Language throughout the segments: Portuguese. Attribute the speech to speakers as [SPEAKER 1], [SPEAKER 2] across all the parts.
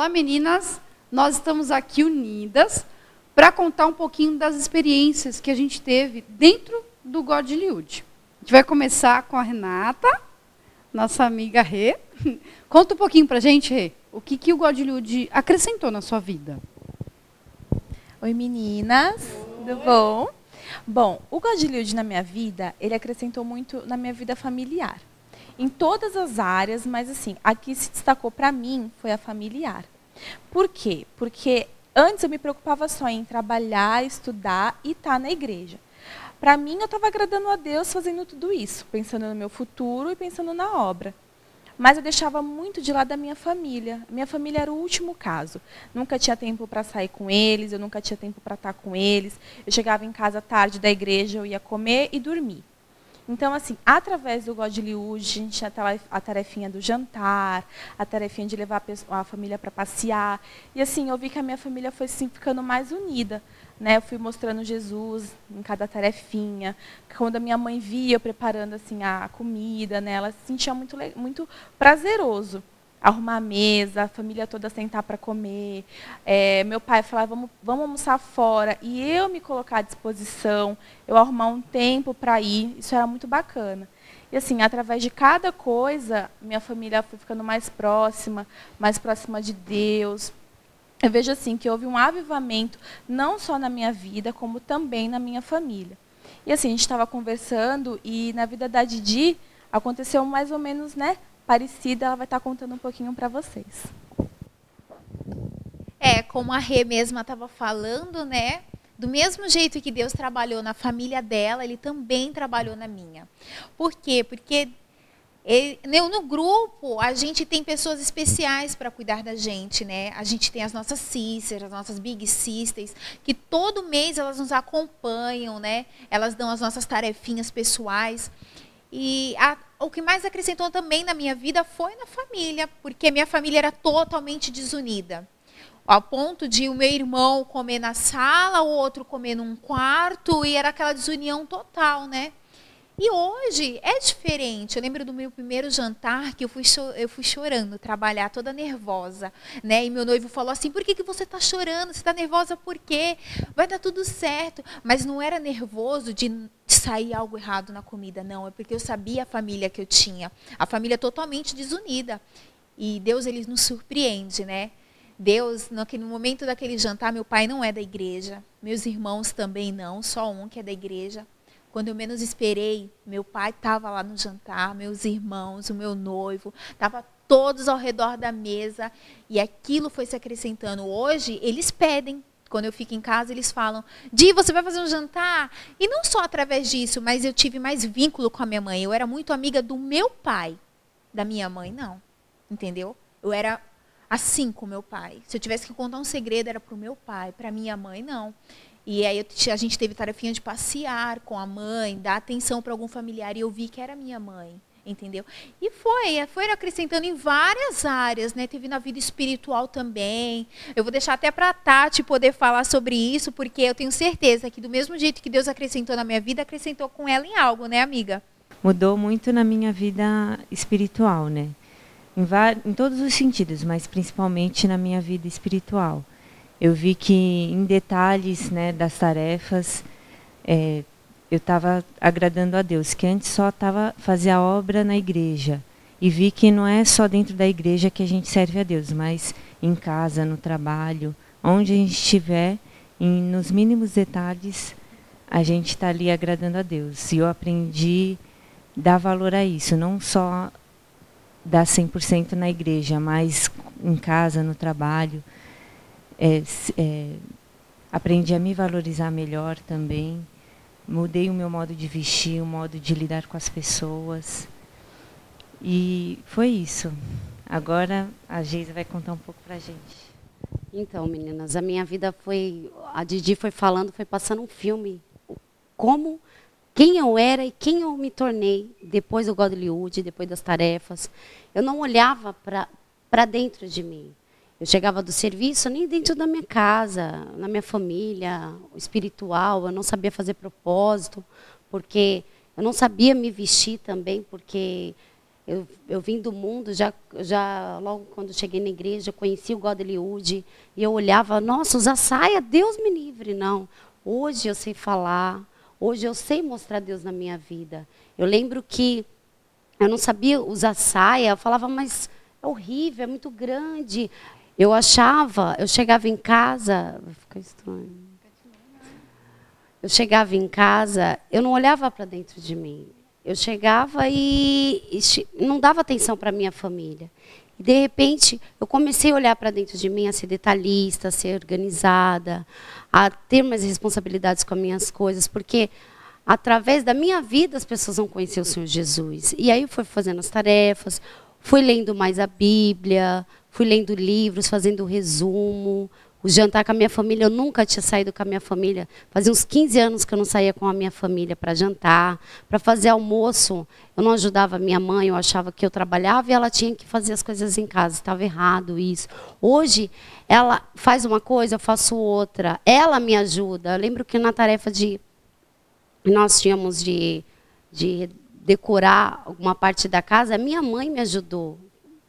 [SPEAKER 1] Fala, meninas! Nós estamos aqui unidas para contar um pouquinho das experiências que a gente teve dentro do Godlywood. A gente vai começar com a Renata, nossa amiga Rê. Conta um pouquinho para a gente, Rê, o que o Godlywood acrescentou na sua vida?
[SPEAKER 2] Oi, meninas! Tudo bom? Bom, o Godlywood na minha vida, ele acrescentou muito na minha vida familiar. Em todas as áreas, mas assim, a que se destacou para mim foi a familiar. Por quê? Porque antes eu me preocupava só em trabalhar, estudar e estar na igreja. Para mim, eu estava agradando a Deus fazendo tudo isso, pensando no meu futuro e pensando na obra. Mas eu deixava muito de lado a minha família. Minha família era o último caso. Nunca tinha tempo para sair com eles, eu nunca tinha tempo para estar com eles. Eu chegava em casa tarde da igreja, eu ia comer e dormir. Então, assim, através do Godlywood, a gente tinha a tarefinha do jantar, a tarefinha de levar a família para passear. E, assim, eu vi que a minha família foi assim, ficando mais unida. Né? Eu fui mostrando Jesus em cada tarefinha. Quando a minha mãe via eu preparando assim, a comida, né? Ela se sentia muito prazeroso. Arrumar a mesa, a família toda sentar para comer. Meu pai falava, vamos almoçar fora. E eu me colocar à disposição, eu arrumar um tempo para ir. Isso era muito bacana. E assim, através de cada coisa, minha família foi ficando mais próxima de Deus. Eu vejo assim que houve um avivamento, não só na minha vida, como também na minha família. E assim, a gente estava conversando e na vida da Didi aconteceu mais ou menos, né, parecida. Ela vai estar contando um pouquinho para vocês.
[SPEAKER 3] Como a Rê mesma estava falando, né? Do mesmo jeito que Deus trabalhou na família dela, Ele também trabalhou na minha. Por quê? Porque no grupo, a gente tem pessoas especiais para cuidar da gente, né? A gente tem as nossas sisters, as nossas big sisters, que todo mês elas nos acompanham, né? Elas dão as nossas tarefinhas pessoais. E o que mais acrescentou também na minha vida foi na família, porque minha família era totalmente desunida. Ao ponto de o meu irmão comer na sala, o outro comer num quarto, e era aquela desunião total, né? E hoje é diferente. Eu lembro do meu primeiro jantar que eu fui chorando, trabalhar toda nervosa, né? E meu noivo falou assim: por que você está chorando? Você está nervosa por quê? Vai dar tudo certo. Mas não era nervoso de sair algo errado na comida, não. É porque eu sabia a família que eu tinha. A família totalmente desunida. E Deus, Ele nos surpreende, né? Deus, no momento daquele jantar, meu pai não é da igreja. Meus irmãos também não, só um que é da igreja. Quando eu menos esperei, meu pai estava lá no jantar, meus irmãos, o meu noivo, estavam todos ao redor da mesa e aquilo foi se acrescentando. Hoje, eles pedem. Quando eu fico em casa, eles falam: Di, você vai fazer um jantar? E não só através disso, mas eu tive mais vínculo com a minha mãe. Eu era muito amiga do meu pai, da minha mãe, não. Entendeu? Eu era assim com o meu pai. Se eu tivesse que contar um segredo, era para o meu pai, para minha mãe, não. E aí a gente teve tarefinha de passear com a mãe, dar atenção para algum familiar, e eu vi que era minha mãe, entendeu? E foi acrescentando em várias áreas, né? Teve na vida espiritual também. Eu vou deixar até para a Tati poder falar sobre isso, porque eu tenho certeza que do mesmo jeito que Deus acrescentou na minha vida, acrescentou com ela em algo, né, amiga?
[SPEAKER 4] Mudou muito na minha vida espiritual, né? Em todos os sentidos, mas principalmente na minha vida espiritual. Eu vi que em detalhes, né, das tarefas, eu estava agradando a Deus, que antes só fazia a obra na igreja. E vi que não é só dentro da igreja que a gente serve a Deus, mas em casa, no trabalho, onde a gente estiver, nos mínimos detalhes, a gente está ali agradando a Deus. E eu aprendi a dar valor a isso, não só dar 100% na igreja, mas em casa, no trabalho. Aprendi a me valorizar melhor também. Mudei o meu modo de vestir, o modo de lidar com as pessoas. E foi isso. Agora a Geisa vai contar um pouco pra gente.
[SPEAKER 5] Então, meninas, a minha vida a Didi foi falando, foi passando um filme. Quem eu era e quem eu me tornei depois do Godlywood, depois das tarefas. Eu não olhava para dentro de mim. Eu chegava do serviço, nem dentro da minha casa, na minha família, espiritual, eu não sabia fazer propósito, porque eu não sabia me vestir também, porque Eu vim do mundo, já logo quando cheguei na igreja, conheci o Godlywood, e eu olhava, nossa, usar saia, Deus me livre, não. Hoje eu sei falar, hoje eu sei mostrar Deus na minha vida. Eu lembro que eu não sabia usar saia, eu falava, mas é horrível, é muito grande. Eu chegava em casa, vai ficar estranho. Eu chegava em casa, eu não olhava para dentro de mim. Eu chegava e não dava atenção para a minha família. E, de repente, eu comecei a olhar para dentro de mim, a ser detalhista, a ser organizada, a ter mais responsabilidades com as minhas coisas, porque através da minha vida as pessoas vão conhecer o Senhor Jesus. E aí eu fui fazendo as tarefas, fui lendo mais a Bíblia, fui lendo livros, fazendo resumo. O jantar com a minha família, eu nunca tinha saído com a minha família. Fazia uns 15 anos que eu não saía com a minha família para jantar, para fazer almoço. Eu não ajudava a minha mãe, eu achava que eu trabalhava e ela tinha que fazer as coisas em casa. Estava errado isso. Hoje, ela faz uma coisa, eu faço outra. Ela me ajuda. Eu lembro que na tarefa nós tínhamos de decorar alguma parte da casa, a minha mãe me ajudou.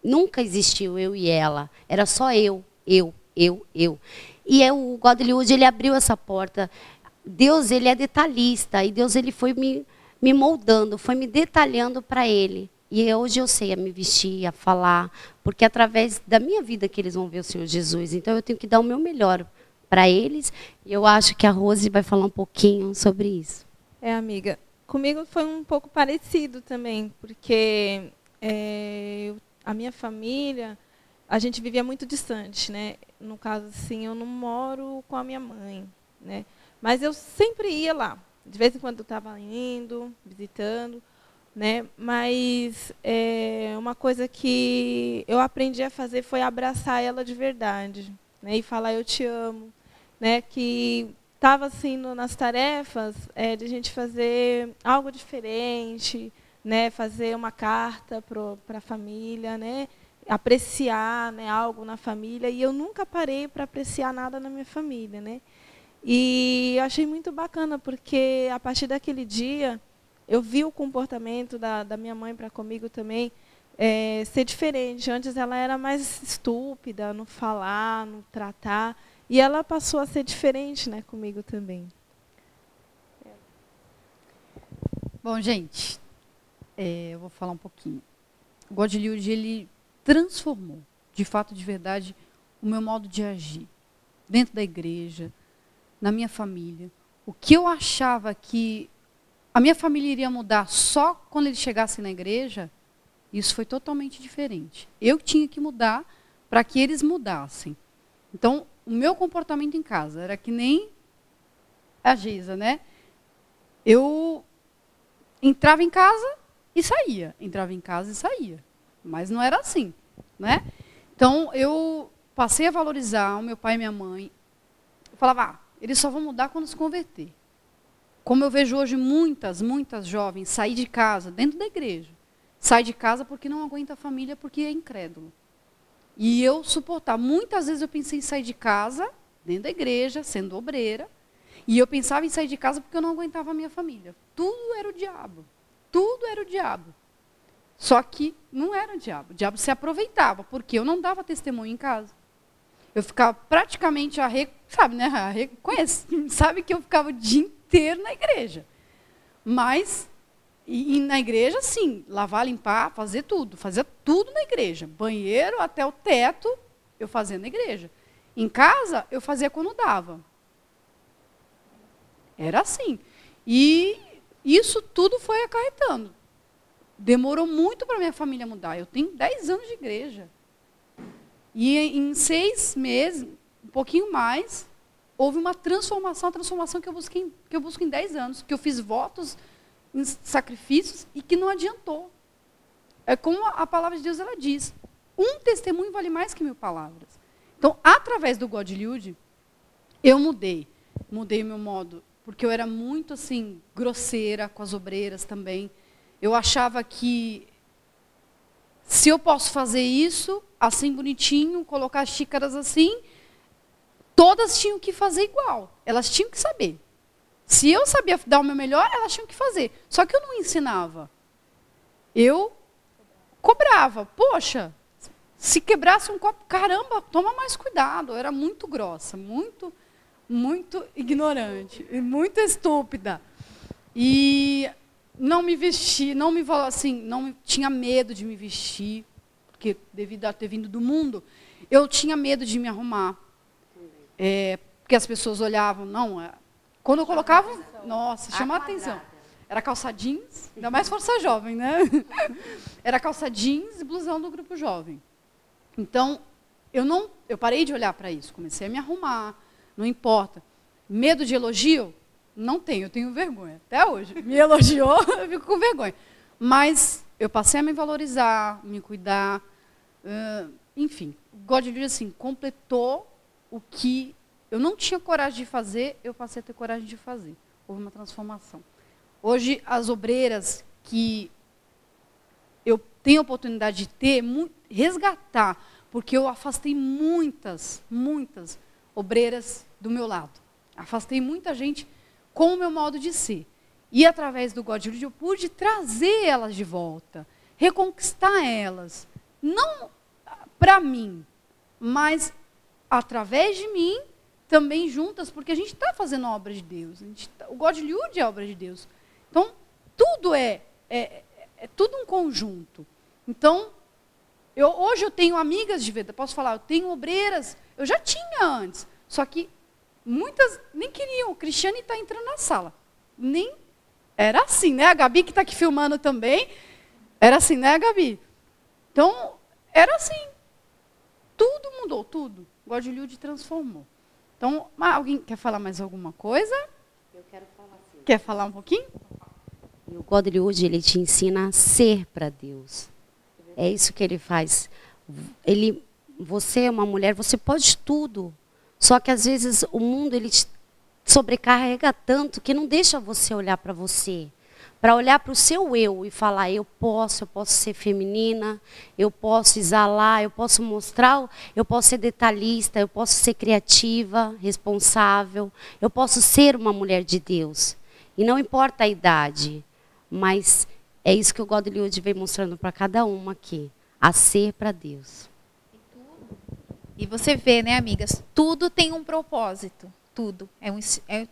[SPEAKER 5] Nunca existiu eu e ela. Era só eu. E o Godlywood, ele abriu essa porta. Deus, ele é detalhista. E Deus, ele foi me moldando, foi me detalhando para ele. E hoje eu sei a me vestir, a falar. Porque é através da minha vida que eles vão ver o Senhor Jesus. Então eu tenho que dar o meu melhor para eles. E eu acho que a Rose vai falar um pouquinho sobre isso.
[SPEAKER 6] Amiga, comigo foi um pouco parecido também. Porque a minha família, a gente vivia muito distante, né? No caso, assim, eu não moro com a minha mãe, né? Mas eu sempre ia lá. De vez em quando eu estava indo, visitando, né? Mas uma coisa que eu aprendi a fazer foi abraçar ela de verdade, né? E falar eu te amo, né? Que estava assim nas tarefas de a gente fazer algo diferente, né? Fazer uma carta para a família, né? Apreciar, né, algo na família, e eu nunca parei para apreciar nada na minha família, né? E eu achei muito bacana, porque a partir daquele dia eu vi o comportamento da minha mãe para comigo também ser diferente. Antes ela era mais estúpida no falar, no tratar, e ela passou a ser diferente, né, comigo também.
[SPEAKER 1] Bom, gente, eu vou falar um pouquinho. O Godlywood, ele transformou, de fato, de verdade, o meu modo de agir. Dentro da igreja, na minha família. O que eu achava que a minha família iria mudar só quando eles chegassem na igreja, isso foi totalmente diferente. Eu tinha que mudar para que eles mudassem. Então, o meu comportamento em casa era que nem a Geisa, né? Eu entrava em casa e saía. Entrava em casa e saía. Mas não era assim, né? Então, eu passei a valorizar o meu pai e minha mãe. Eu falava, eles só vão mudar quando se converter. Como eu vejo hoje muitas jovens sair de casa, dentro da igreja. Sai de casa porque não aguenta a família, porque é incrédulo. E eu suportar. Muitas vezes eu pensei em sair de casa, dentro da igreja, sendo obreira. E eu pensava em sair de casa porque eu não aguentava a minha família. Tudo era o diabo. Tudo era o diabo. Só que não era o diabo se aproveitava, porque eu não dava testemunho em casa. Eu ficava praticamente sabe que eu ficava o dia inteiro na igreja. Mas, e na igreja, sim, lavar, limpar, fazia tudo na igreja. Banheiro até o teto, eu fazia na igreja. Em casa, eu fazia quando dava. Era assim. E isso tudo foi acarretando. Demorou muito para minha família mudar. Eu tenho 10 anos de igreja. E em 6 meses, um pouquinho mais, houve uma transformação que eu busco em 10 anos, que eu fiz votos, sacrifícios, e que não adiantou. É como a palavra de Deus ela diz, um testemunho vale mais que 1000 palavras. Então, através do Godlywood, eu mudei o meu modo, porque eu era muito assim, grosseira com as obreiras também. Eu achava que, se eu posso fazer isso, assim bonitinho, colocar xícaras assim, todas tinham que fazer igual. Elas tinham que saber. Se eu sabia dar o meu melhor, elas tinham que fazer. Só que eu não ensinava. Eu cobrava. Poxa, se quebrasse um copo, caramba, toma mais cuidado. Eu era muito grossa, muito ignorante, muito estúpida. E não me vesti, não me assim, não tinha medo de me vestir, porque devido a ter vindo do mundo, eu tinha medo de me arrumar. Porque as pessoas olhavam, quando eu colocava, nossa, chamava atenção. Era calça jeans, ainda mais Força Jovem, né? Era calça jeans e blusão do Grupo Jovem. Então, eu parei de olhar para isso, comecei a me arrumar, não importa. Medo de elogio? Não tenho, eu tenho vergonha. Até hoje. Me elogiou, eu fico com vergonha. Mas eu passei a me valorizar, me cuidar. Enfim, o God Lude, assim, completou o que eu não tinha coragem de fazer, eu passei a ter coragem de fazer. Houve uma transformação. Hoje, as obreiras que eu tenho a oportunidade de ter, resgatar, porque eu afastei muitas obreiras do meu lado. Afastei muita gente com o meu modo de ser. E através do God Lude eu pude trazer elas de volta, reconquistar elas. Não para mim, mas através de mim, também juntas, porque a gente está fazendo a obra de Deus. O God Lude é a obra de Deus. Então, tudo é tudo um conjunto. Então, hoje eu tenho amigas de vida, posso falar, eu tenho obreiras, eu já tinha antes, só que muitas nem queriam. O Cristiane está entrando na sala. Nem era assim, né? A Gabi, que está aqui filmando também, era assim, né, Gabi? Então, era assim. Tudo mudou, tudo. O God Lude transformou. Então, alguém quer falar mais alguma coisa?
[SPEAKER 5] Eu quero falar sim.
[SPEAKER 1] Quer falar um pouquinho?
[SPEAKER 5] E o God Lude, ele te ensina a ser para Deus. É isso que ele faz. Você é uma mulher, você pode tudo. Só que às vezes o mundo ele te sobrecarrega tanto que não deixa você olhar para você. Para olhar para o seu eu e falar, eu posso ser feminina, eu posso exalar, eu posso mostrar, eu posso ser detalhista, eu posso ser criativa, responsável, eu posso ser uma mulher de Deus. E não importa a idade, mas é isso que o God Lude vem mostrando para cada uma aqui, a ser para Deus.
[SPEAKER 3] E você vê, né, amigas, tudo tem um propósito, tudo.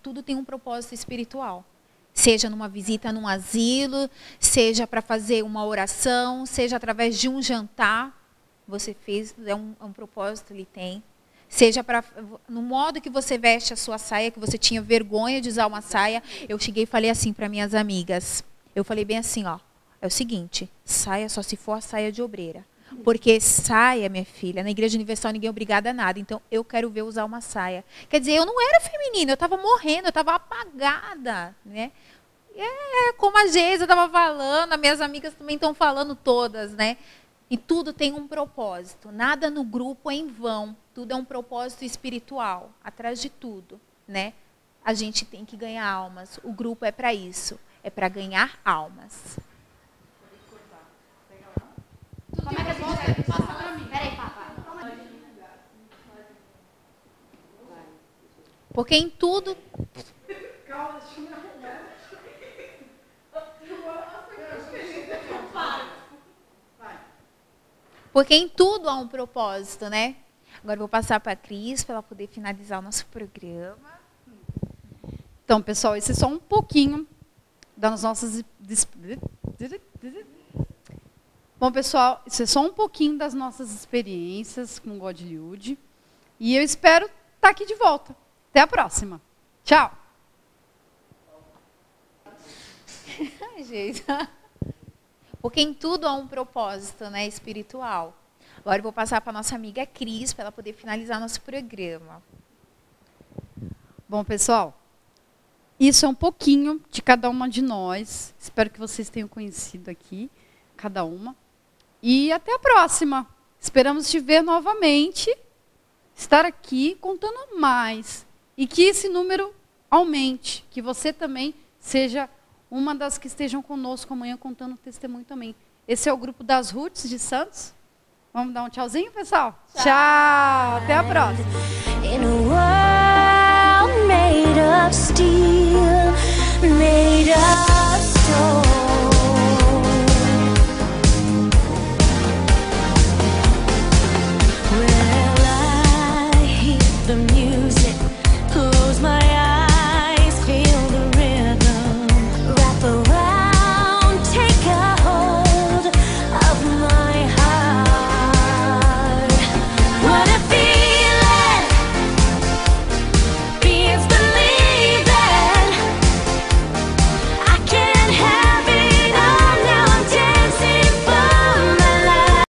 [SPEAKER 3] Tudo tem um propósito espiritual. Seja numa visita num asilo, seja para fazer uma oração, seja através de um jantar, você fez, é um propósito, ele tem. Seja no modo que você veste a sua saia, que você tinha vergonha de usar uma saia. Eu cheguei e falei assim para minhas amigas, eu falei bem assim, ó, é o seguinte, saia só se for a saia de obreira. Porque saia, minha filha, na Igreja Universal ninguém é obrigada a nada, então eu quero ver usar uma saia. Quer dizer, eu não era feminina, eu estava morrendo, eu estava apagada, né? Como a Geisa estava falando, as minhas amigas também estão falando todas, né? E tudo tem um propósito, nada no grupo é em vão, tudo é um propósito espiritual, atrás de tudo, né? A gente tem que ganhar almas, o grupo é para isso, é para ganhar almas.
[SPEAKER 5] Como é que a gente vai passar para mim? Peraí, papai.
[SPEAKER 3] Porque em tudo... Porque em tudo há um propósito, né? Agora eu vou passar para a Cris, para ela poder finalizar o nosso programa.
[SPEAKER 1] Então, pessoal, esse é só um pouquinho das nossas... Bom, pessoal, isso é só um pouquinho das nossas experiências com o God Lude. E eu espero estar aqui de volta. Até a próxima. Tchau.
[SPEAKER 3] Ai, gente. Porque em tudo há um propósito, né, espiritual. Agora eu vou passar para a nossa amiga Cris, para ela poder finalizar nosso programa.
[SPEAKER 1] Bom, pessoal, isso é um pouquinho de cada uma de nós. Espero que vocês tenham conhecido aqui, cada uma. E até a próxima. Esperamos te ver novamente, estar aqui contando mais. E que esse número aumente, que você também seja uma das que estejam conosco amanhã contando testemunho também. Esse é o grupo das Roots de Santos. Vamos dar um tchauzinho, pessoal? Tchau. Até a próxima.